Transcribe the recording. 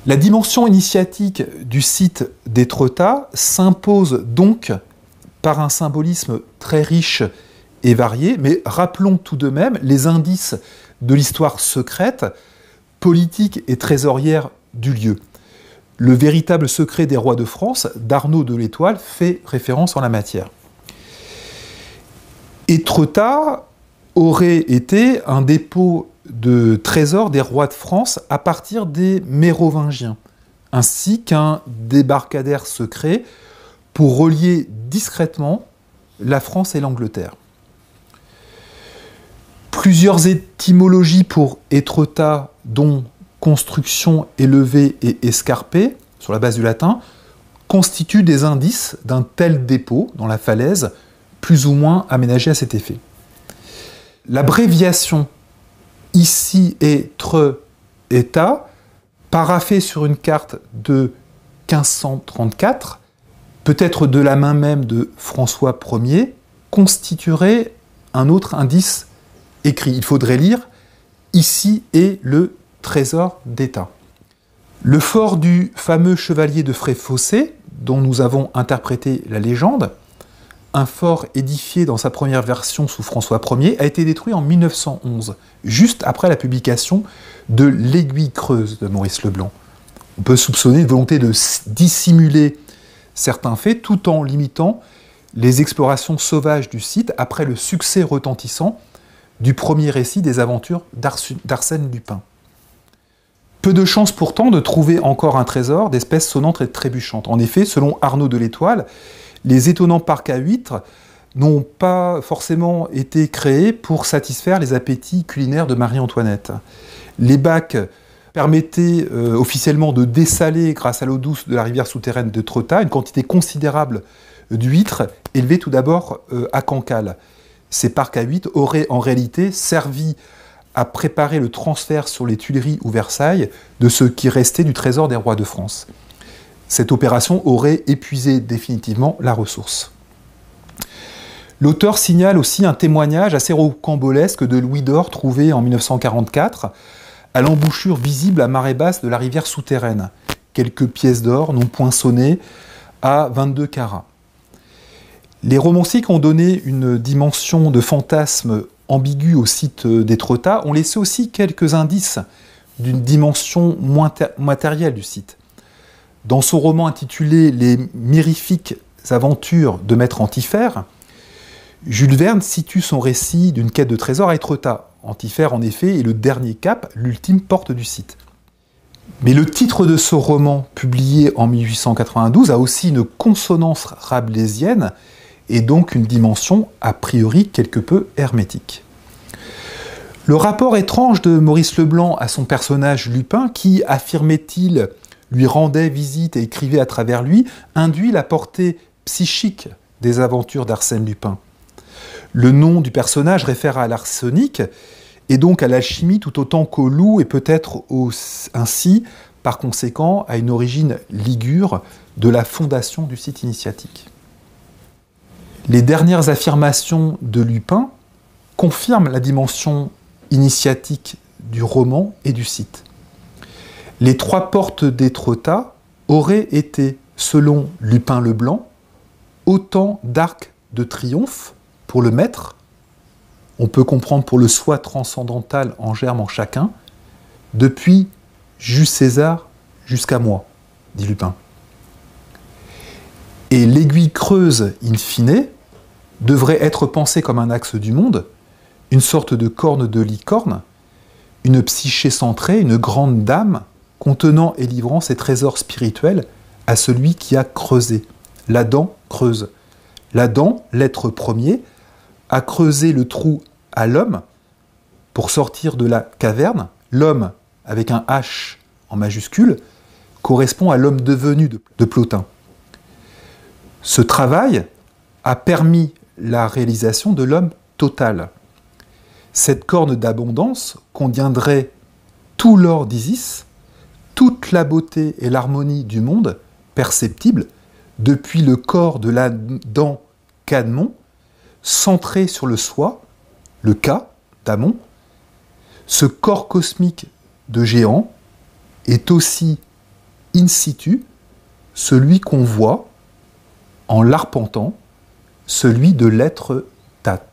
La dimension initiatique du site d'Étretat s'impose donc par un symbolisme très riche et varié, mais rappelons tout de même les indices de l'histoire secrète, politique et trésorière du lieu. Le véritable secret des rois de France, d'Arnaud de l'Étoile, fait référence en la matière. Étretat aurait été un dépôt de trésors des rois de France à partir des Mérovingiens, ainsi qu'un débarcadère secret pour relier discrètement la France et l'Angleterre. Plusieurs étymologies pour Étretat, dont construction élevée et escarpée, sur la base du latin, constituent des indices d'un tel dépôt dans la falaise, plus ou moins aménagé à cet effet. L'abréviation ici Étretat, paraphée sur une carte de 1534, peut-être de la main même de François Ier, constituerait un autre indice écrit. Il faudrait lire « Ici est le trésor d'État ». Le fort du fameux chevalier de Fréfossé, dont nous avons interprété la légende, un fort édifié dans sa première version sous François Ier, a été détruit en 1911, juste après la publication de l'Aiguille creuse de Maurice Leblanc. On peut soupçonner une volonté de dissimuler certains faits tout en limitant les explorations sauvages du site après le succès retentissant du premier récit des aventures d'Arsène Lupin. Peu de chances pourtant de trouver encore un trésor d'espèces sonnantes et trébuchantes. En effet, selon Arnaud de l'Étoile, les étonnants parcs à huîtres n'ont pas forcément été créés pour satisfaire les appétits culinaires de Marie-Antoinette. Les bacs permettaient officiellement de dessaler, grâce à l'eau douce de la rivière souterraine de Tretat, une quantité considérable d'huîtres élevées tout d'abord à Cancale. Ces parcs à huîtres auraient en réalité servi à préparer le transfert sur les Tuileries ou Versailles de ce qui restait du trésor des rois de France. Cette opération aurait épuisé définitivement la ressource. L'auteur signale aussi un témoignage assez rocambolesque de louis d'or trouvé en 1944 à l'embouchure visible à marée basse de la rivière souterraine. Quelques pièces d'or non poinçonnées à 22 carats. Les romanciers qui ont donné une dimension de fantasme ambiguë au site d'Étretat ont laissé aussi quelques indices d'une dimension moins matérielle du site. Dans son roman intitulé « Les mirifiques aventures de Maître Antifère », Jules Verne situe son récit d'une quête de trésors à Étretat. Antifère, en effet, est le dernier cap, l'ultime porte du site. Mais le titre de ce roman, publié en 1892, a aussi une consonance rabelaisienne et donc une dimension a priori quelque peu hermétique. Le rapport étrange de Maurice Leblanc à son personnage Lupin, qui, affirmait-il, lui rendait visite et écrivait à travers lui, induit la portée psychique des aventures d'Arsène Lupin. Le nom du personnage réfère à l'arsenic et donc à l'alchimie tout autant qu'au loup et peut-être ainsi, par conséquent, à une origine ligure de la fondation du site initiatique. Les dernières affirmations de Lupin confirment la dimension initiatique du roman et du site. Les trois portes d'Étretat auraient été, selon Lupin le Blanc, autant d'arcs de triomphe pour le maître, on peut comprendre pour le soi transcendantal en germe en chacun, depuis Jules César jusqu'à moi, dit Lupin. Et l'aiguille creuse, in fine, devrait être pensée comme un axe du monde, une sorte de corne de licorne, une psyché centrée, une grande dame, contenant et livrant ses trésors spirituels à celui qui a creusé. L'Adam creuse. L'Adam, l'être premier, a creusé le trou à l'homme pour sortir de la caverne. L'homme, avec un H en majuscule, correspond à l'homme devenu de Plotin. Ce travail a permis la réalisation de l'homme total. Cette corne d'abondance contiendrait tout l'or d'Isis, toute la beauté et l'harmonie du monde perceptible depuis le corps de l'Adam Cadmon, centré sur le soi, le Ka d'Amon. Ce corps cosmique de géant est aussi in situ, celui qu'on voit en l'arpentant, celui de l'être tat.